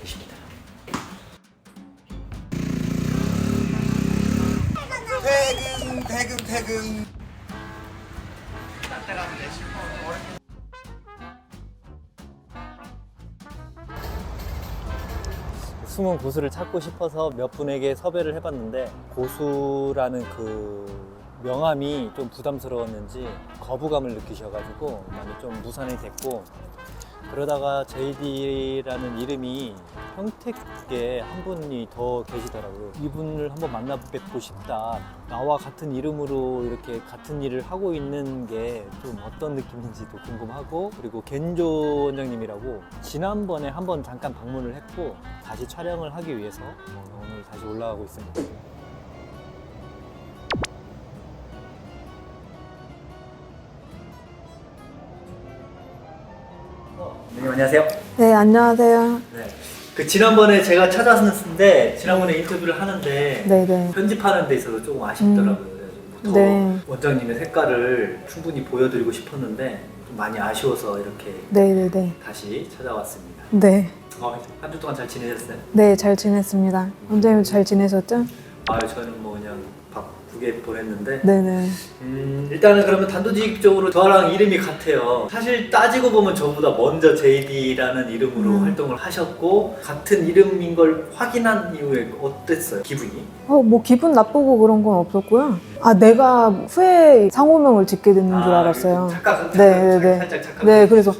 계십니다. 퇴근. 숨은 고수를 찾고 싶어서 몇 분에게 섭외를 해봤는데 고수라는 그 명함이 좀 부담스러웠는지 거부감을 느끼셔가지고 많이 좀 무산이 됐고, 그러다가 JD라는 이름이 평택에 한 분이 더 계시더라고요. 이분을 한번 만나 뵙고 싶다. 나와 같은 이름으로 이렇게 같은 일을 하고 있는 게 좀 어떤 느낌인지도 궁금하고, 그리고 겐조 원장님이라고 지난번에 한번 잠깐 방문을 했고 다시 촬영을 하기 위해서 오늘 다시 올라가고 있습니다. 네, 안녕하세요. 네, 안녕하세요. 네. 그 지난번에 제가 찾아왔는데 지난번에 인터뷰를 하는데 네네. 편집하는 데 있어서 조금 아쉽더라고요. 그래서 더 네. 원장님의 색깔을 충분히 보여드리고 싶었는데 좀 많이 아쉬워서 이렇게 네네네. 다시 찾아왔습니다. 네. 한 주 동안 잘 지내셨어요? 네, 잘 지냈습니다. 원장님 잘 지내셨죠? 저는 뭐 그냥 바쁘게 보냈는데 네네. 일단은 그러면 단도직입적으로 저랑 이름이 같아요. 사실 따지고 보면 저보다 먼저 JD라는 이름으로 활동을 하셨고 같은 이름인 걸 확인한 이후에 어땠어요? 기분이? 뭐 기분 나쁘고 그런 건 없었고요. 내가 후에 상호명을 짓게 됐는 줄 알았어요. 살짝 착각. 네, 그래서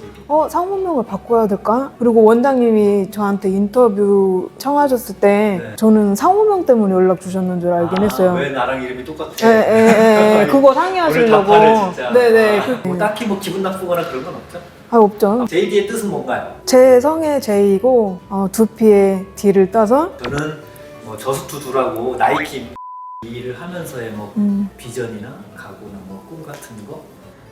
상호명을 바꿔야 될까? 그리고 원장님이 저한테 인터뷰 청하셨을 때 네. 저는 상호명 때문에 연락 주셨는 줄 알긴 했어요. 왜 나랑 이름이 똑같아? 네, 그거 상의하시려고. 오늘 답하네, 진짜. 네네. 뭐 딱히 뭐 기분 나쁘거나 그런 건 없죠? 없죠. JD의 뜻은 뭔가요? 제 성의 J이고 두피에 D를 따서 저는 뭐 저스투두라고 나이키 일을 하면서의 뭐 비전이나 각오나 뭐 꿈 같은 거.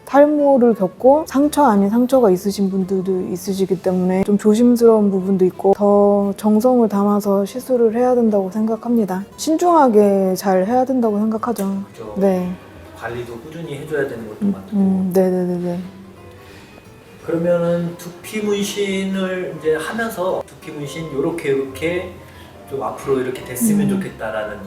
탈모를 겪고 상처 아닌 상처가 있으신 분들도 있으시기 때문에 좀 조심스러운 부분도 있고 더 정성을 담아서 시술을 해야 된다고 생각합니다. 신중하게 잘 해야 된다고 생각하죠. 그죠? 네. 관리도 꾸준히 해줘야 되는 것도 많고. 네네네. 그러면은 두피 문신을 이제 하면서 두피 문신 요렇게 좀 앞으로 이렇게 됐으면 좋겠다라는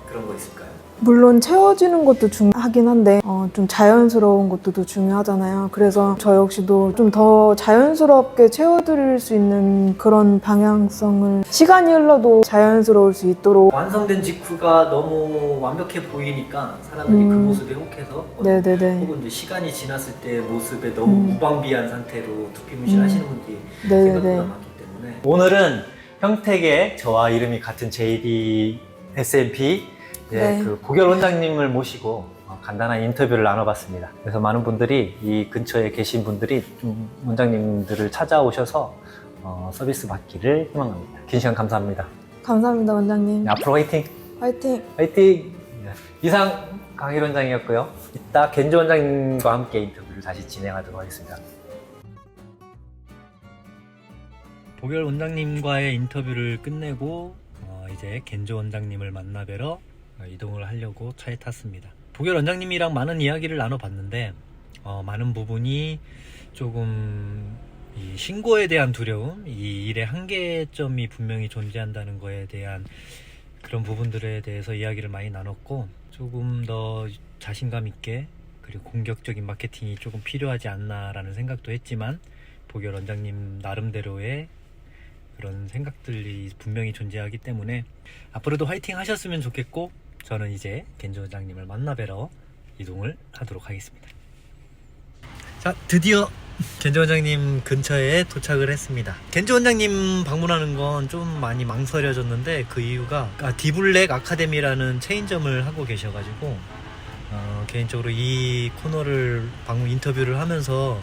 그런 거 있을까요? 물론 채워지는 것도 중요하긴 한데 좀 자연스러운 것도 더 중요하잖아요. 그래서 저 역시도 좀 더 자연스럽게 채워드릴 수 있는 그런 방향성을 시간이 흘러도 자연스러울 수 있도록. 완성된 직후가 너무 완벽해 보이니까 사람들이 그 모습에 혹해서 네네네. 혹은 이제 시간이 지났을 때 모습에 너무 무방비한 상태로 두피 문신 하시는 분들이 네네네. 생각보다 많기 때문에 오늘은 평택에 저와 이름이 같은 JD SMP 네. 그 고결 원장님을 모시고 간단한 인터뷰를 나눠봤습니다. 그래서 많은 분들이 이 근처에 계신 분들이 좀 원장님들을 찾아오셔서 서비스 받기를 희망합니다. 긴 시간 감사합니다. 감사합니다, 원장님. 앞으로 화이팅! 화이팅! 화이팅! 이상 강일 원장이었고요. 이따 겐조 원장님과 함께 인터뷰를 다시 진행하도록 하겠습니다. 보결 원장님과의 인터뷰를 끝내고 이제 겐조 원장님을 만나 뵈러 이동을 하려고 차에 탔습니다. 보결 원장님이랑 많은 이야기를 나눠봤는데 많은 부분이 조금 이 신고에 대한 두려움, 이 일의 한계점이 분명히 존재한다는 거에 대한 그런 부분들에 대해서 이야기를 많이 나눴고, 조금 더 자신감 있게 그리고 공격적인 마케팅이 조금 필요하지 않나라는 생각도 했지만, 보결 원장님 나름대로의 그런 생각들이 분명히 존재하기 때문에 앞으로도 화이팅 하셨으면 좋겠고, 저는 이제 겐조 원장님을 만나 뵈러 이동을 하도록 하겠습니다. 자, 드디어 겐조 원장님 근처에 도착을 했습니다. 겐조 원장님 방문하는 건 좀 많이 망설여졌는데 그 이유가 디블랙 아카데미라는 체인점을 하고 계셔가지고 개인적으로 이 코너를 방문 인터뷰를 하면서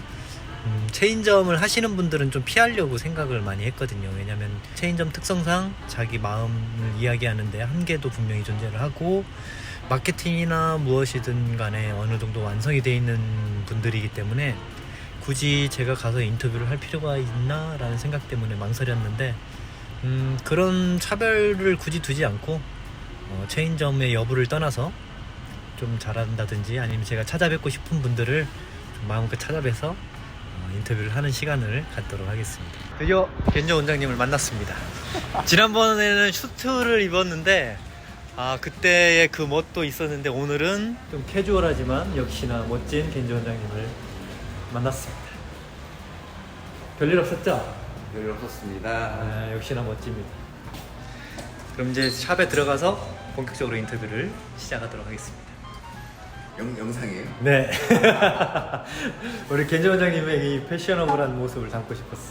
체인점을 하시는 분들은 좀 피하려고 생각을 많이 했거든요. 왜냐면 체인점 특성상 자기 마음을 이야기하는데 한계도 분명히 존재를 하고, 마케팅이나 무엇이든 간에 어느 정도 완성이 되어 있는 분들이기 때문에 굳이 제가 가서 인터뷰를 할 필요가 있나 라는 생각 때문에 망설였는데, 그런 차별을 굳이 두지 않고 체인점의 여부를 떠나서 좀 잘한다든지 아니면 제가 찾아뵙고 싶은 분들을 좀 마음껏 찾아뵈서 인터뷰를 하는 시간을 갖도록 하겠습니다. 드디어 겐조 원장님을 만났습니다. 지난번에는 슈트를 입었는데 그때의 그 멋도 있었는데 오늘은 좀 캐주얼하지만 역시나 멋진 겐조 원장님을 만났습니다. 별일 없었죠? 별일 없었습니다. 역시나 멋집니다. 그럼 이제 샵에 들어가서 본격적으로 인터뷰를 시작하도록 하겠습니다. 영상이에요? 네. 우리 겐조 원장님의 이 패셔너블한 모습을 담고 싶었어.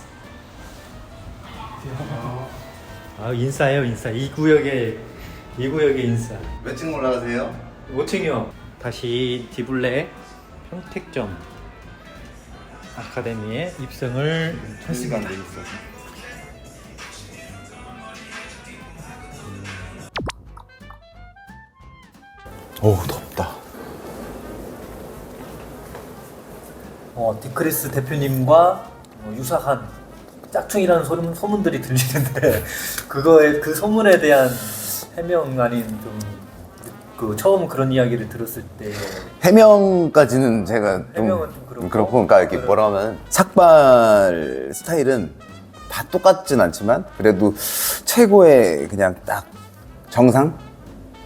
인싸예요, 인싸. 이 구역의 인싸. 몇 층 올라가세요? 5층이요. 다시 디블랙 평택점 아카데미에 입성을 했습니다. 돼 있어서. 오, 덥다. 디크리스 대표님과 유사한 짝퉁이라는 소문들이 들리는데 그 소문에 대한 해명 아닌 그 처음 그런 이야기를 들었을 때 해명까지는 제가 해명은 좀 그렇고, 그러니까 이렇게 뭐라 하면 삭발 스타일은 다 똑같진 않지만 그래도 최고의 그냥 딱 정상?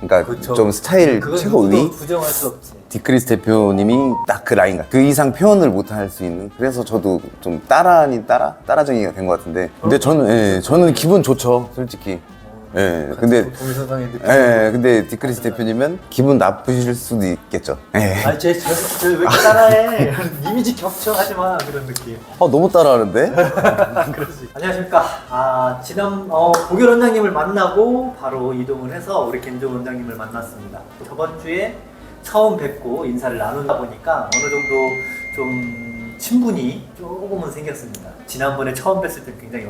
그러니까 그쵸. 좀 스타일 그건 최고 누구도 의 부정할 수 없지. 디크리스 대표님이 딱 그 라인, 그 이상 표현을 못 할 수 있는. 그래서 저도 좀 따라쟁이가 된 것 같은데. 근데 저는 기분 좋죠, 솔직히. 예, 근데 동일선상의 느낌. 근데 디크리스 대표님은 기분 나쁘실 수도 있겠죠. 예. 아니 쟤왜 이렇게 따라해? 이미지 겹쳐 하지마 그런 느낌. 너무 따라하는데? 그렇지. 안녕하십니까. 지난 보결 원장님을 만나고 바로 이동을 해서 우리 겐조 원장님을 만났습니다. 저번 주에 처음 뵙고 인사를 나누다 보니까 어느 정도 좀 친분이 조금은 생겼습니다. 지난번에 처음 뵀을 때 굉장히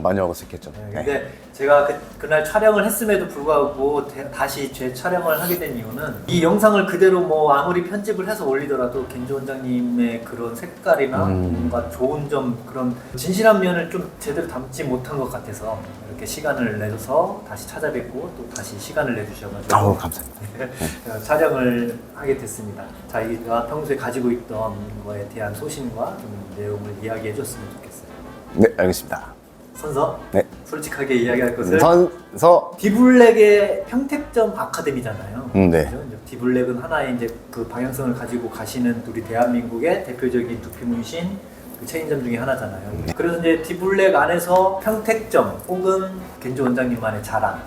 많이 어색했죠. 근데 제가 그날 촬영을 했음에도 불구하고 다시 재촬영을 하게 된 이유는 이 영상을 그대로 뭐 아무리 편집을 해서 올리더라도 겐조 원장님의 그런 색깔이나 뭔가 좋은 점, 그런 진실한 면을 좀 제대로 담지 못한 것 같아서 이렇게 시간을 내서 다시 찾아뵙고 또 다시 시간을 내주셔가지고 감사합니다. 촬영을 하게 됐습니다. 자기가 평소에 가지고 있던 거에 대한 소신과 좀 내용을 이야기해 줬으면 좋겠어요. 네, 알겠습니다. 선서? 네. 솔직하게 이야기할 것을 선서. 디블랙의 평택점 아카데미잖아요. 네. 그죠? 이제 디블랙은 하나의 이제 그 방향성을 가지고 가시는 우리 대한민국의 대표적인 두피 문신 그 체인점 중에 하나잖아요. 그래서 이제 디블랙 안에서 평택점 혹은 겐조 원장님만의 자랑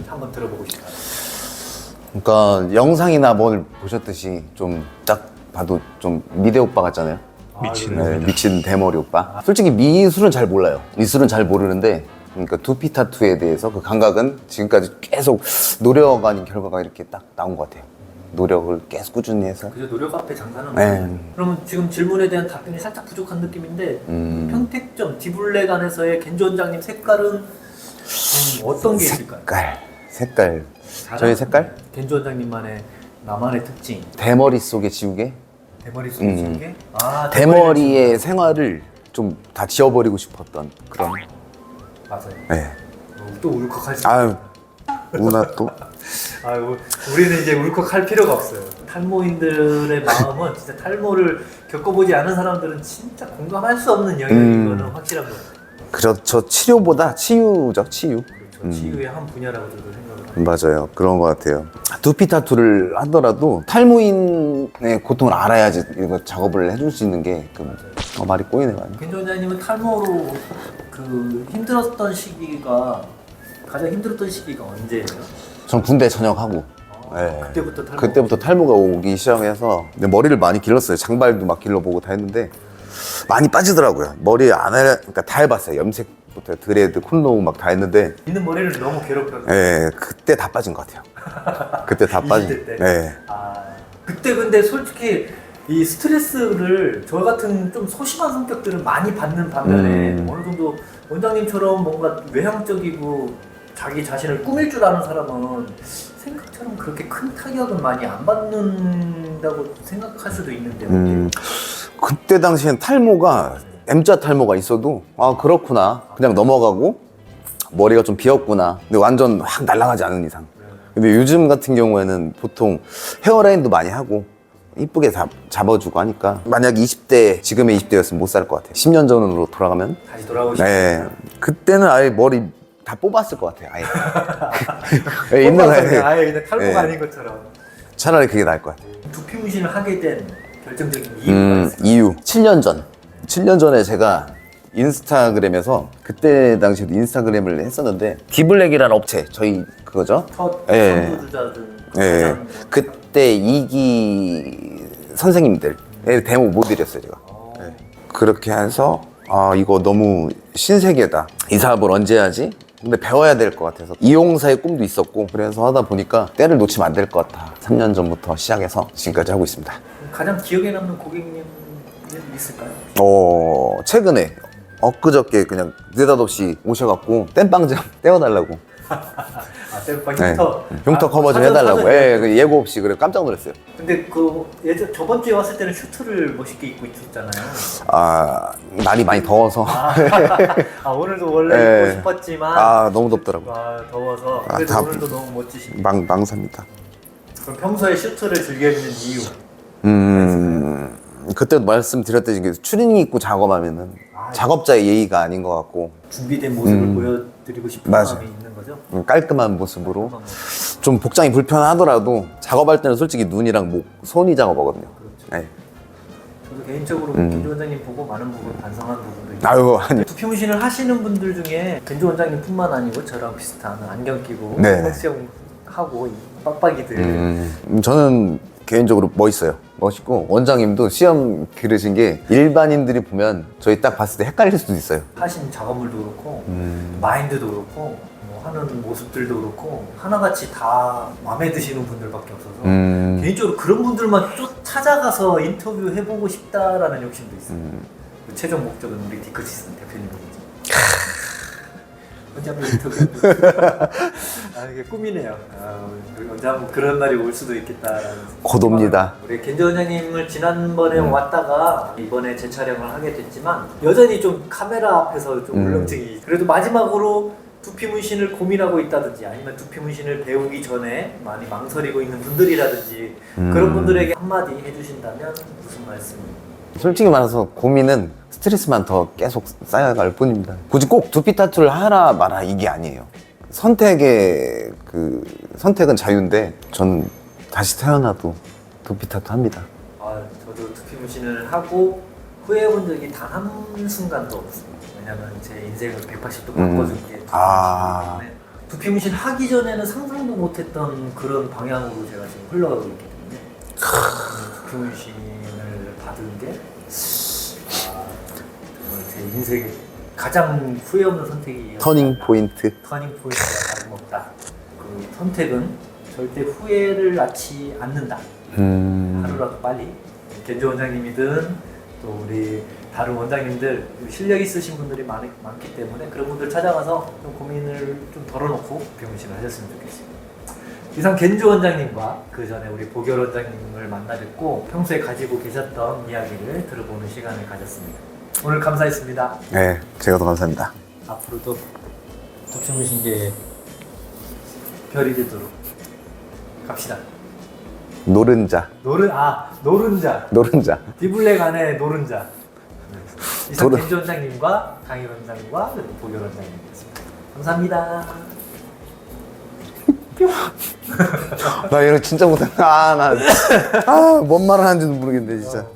한번 들어보고 싶어요. 그러니까 영상이나 뭘 보셨듯이 좀 딱 봐도 좀 미대 오빠 같잖아요. 미친 대머리 오빠. 솔직히 미술은 잘 몰라요. 미술은 잘 모르는데, 그러니까 두피 타투에 대해서 그 감각은 지금까지 계속 노력 아닌 결과가 이렇게 딱 나온 것 같아요. 노력을 계속 꾸준히 해서. 그죠, 노력 앞에 장사는 네. 없어요. 그러면 지금 질문에 대한 답변이 살짝 부족한 느낌인데 평택점 디블랙 안에서의 겐조 원장님 색깔은 어떤 게 있을까요? 색깔. 저희 색깔? 겐조 원장님만의 나만의 특징. 대머리 속에 지우개? 대머리 속에 지우개? 대머리의 생활을 좀 다 지워버리고 싶었던 그런. 맞아요. 네. 또 울컥할 수 아유, 우나 또. 우리는 이제 울컥할 필요가 없어요. 탈모인들의 마음은 진짜 탈모를 겪어보지 않은 사람들은 진짜 공감할 수 없는 영역인 거는 확실한 것 같아요. 그렇죠. 치료보다 치유죠, 치유. 그렇죠. 치유의 한 분야라고 저도 생각을 합니다. 맞아요. 그런 것 같아요. 두피 타투를 하더라도 탈모인의 고통을 알아야지 이거 작업을 해줄 수 있는 게 말이 꼬이네. 겐조 원장님은 탈모로 그 힘들었던 시기가 가장 힘들었던 시기가 언제예요? 전 군대 전역하고 네. 그때부터 탈모가 오기 시작해서 근데 머리를 많이 길렀어요. 장발도 막 길러보고 다 했는데 많이 빠지더라고요. 머리 그러니까 다 해봤어요. 염색부터 드레드, 콘로우 막 다 했는데 있는 머리를 너무 괴롭혀서. 네, 그때 다 빠진 것 같아요. 그때 다 빠진. 20대 때? 네. 그때 근데 솔직히 이 스트레스를 저 같은 좀 소심한 성격들은 많이 받는 반면에 어느 정도 원장님처럼 뭔가 외향적이고 자기 자신을 꾸밀 줄 아는 사람은 생각처럼 그렇게 큰 타격은 많이 안 받는다고 생각할 수도 있는데 그때 당시엔 탈모가 M자 탈모가 있어도 그렇구나 그냥 넘어가고 머리가 좀 비었구나 근데 완전 확 날아가지 않은 이상 근데 요즘 같은 경우에는 보통 헤어라인도 많이 하고 이쁘게 잡아주고 하니까 만약 20대 지금의 20대였으면 못 살 것 같아요. 10년 전으로 돌아가면 다시 돌아오고 싶다. 네 그때는 아예 머리 다 뽑았을 것 같아요. 아예 예, 있는 거 아예 그냥 탈모가 네. 아닌 것처럼. 차라리 그게 나을 것 같아요. 두피 문신을 하게 된 결정적인 이유가 있어요. 이유 7년 전에 제가 인스타그램에서 그때 당시에도 인스타그램을 했었는데 디블랙이라는 업체 저희 그거죠. 첫 예. 선두주자든 예. 가장 그때 2기 선생님들 데모 모델이었어요 제가. 예. 그렇게 해서 아 이거 너무 신세계다. 이 사업을 언제 하지? 근데 배워야 될 것 같아서 이용사의 꿈도 있었고 그래서 하다 보니까 때를 놓치면 안 될 것 같아. 3년 전부터 시작해서 지금까지 하고 있습니다. 가장 기억에 남는 고객님 있을까요? 최근에 엊그저께 그냥 느닷없이 오셔갖고 땜빵 좀 떼어달라고. 셀프 네. 흉터. 흉터 커버 좀 사전, 해달라고. 사전 예, 그 예고 없이 그래 깜짝 놀랐어요. 근데 그 예전 저번 주에 왔을 때는 슈트를 멋있게 입고 있었잖아요. 아 날이 많이 더워서. 오늘도 원래 네. 입고 싶었지만 아 너무 덥더라고. 더워서 아, 그래도 다- 오늘도 너무 멋지시네. 망삽니다. 그럼 평소에 슈트를 즐겨 입는 이유? 그때도 말씀드렸듯이 그 추리닝 입고 작업하면은 작업자의 예의가 아닌 것 같고 준비된 모습을 보여드리고 싶은 맞아. 마음이 있는 거죠? 깔끔한 모습으로 좀 복장이 불편하더라도 작업할 때는 솔직히 눈이랑 목, 손이 작업하거든요. 네. 저도 개인적으로 김조 원장님 보고 많은 부분 반성한 부분도 있고 아유 아니. 두피 문신을 하시는 분들 중에 김조 원장님뿐만 아니고 저랑 비슷한 안경 끼고 네. 섹시형 하고 이 빡빡이들 저는 개인적으로 멋있어요. 멋있고 원장님도 시험 기르신 게 일반인들이 보면 저희 딱 봤을 때 헷갈릴 수도 있어요. 하신 작업물도 그렇고 마인드도 그렇고 뭐 하는 모습들도 그렇고 하나같이 다 마음에 드시는 분들밖에 없어서 개인적으로 그런 분들만 쭉 찾아가서 인터뷰 해보고 싶다라는 욕심도 있어요. 그 최종 목적은 우리 디크시슨 대표님이죠. 언제 한번 인터뷰 이게 꿈이네요. 언제 한번 그런 날이 올 수도 있겠다라는 곧 옵니다. 우리 겐조 원장님을 지난번에 왔다가 이번에 재촬영을 하게 됐지만 여전히 좀 카메라 앞에서 좀 울렁증이 그래도 마지막으로 두피 문신을 고민하고 있다든지 아니면 두피 문신을 배우기 전에 많이 망설이고 있는 분들이라든지 그런 분들에게 한마디 해주신다면 무슨 말씀입니까? 솔직히 말해서 고민은 스트레스만 더 계속 쌓여갈 뿐입니다. 굳이 꼭 두피 타투를 하라 마라 이게 아니에요. 선택은 자유인데 저는 다시 태어나도 두피 타투 합니다. 저도 두피 문신을 하고 후회해본 적이 단 한순간도 없습니다. 왜냐면 제 인생을 180도 바꿔준 게 두피 아. 문신이기 때문에 두피 문신 하기 전에는 상상도 못했던 그런 방향으로 제가 지금 흘러가고 있기 때문에 두피 문신을 받은 게 정말 제 인생의 가장 후회 없는 선택이 터닝 포인트. 터닝 포인트가 다름없다. 그 선택은 절대 후회를 낳지 않는다. 하루라도 빨리 겐조 원장님이든 또 우리 다른 원장님들 실력 있으신 분들이 많기 때문에 그런 분들 찾아가서 좀 고민을 좀 덜어놓고 병문신을 하셨으면 좋겠습니다. 이상 겐조 원장님과 그 전에 우리 보결 원장님을 만나 뵙고 평소에 가지고 계셨던 이야기를 들어보는 시간을 가졌습니다. 오늘 감사했습니다. 네, 제가 더 감사합니다. 앞으로도 두피 문신계의 별이 되도록 갑시다. 노른자. 노른자. 디블랙 안에 노른자. 이상 노른- 겐조 원장님과 강일 원장님과 그리고 보결 원장님이었습니다. 감사합니다. 나 이거 진짜 못해. 뭔 말을 하는지도 모르겠네 진짜.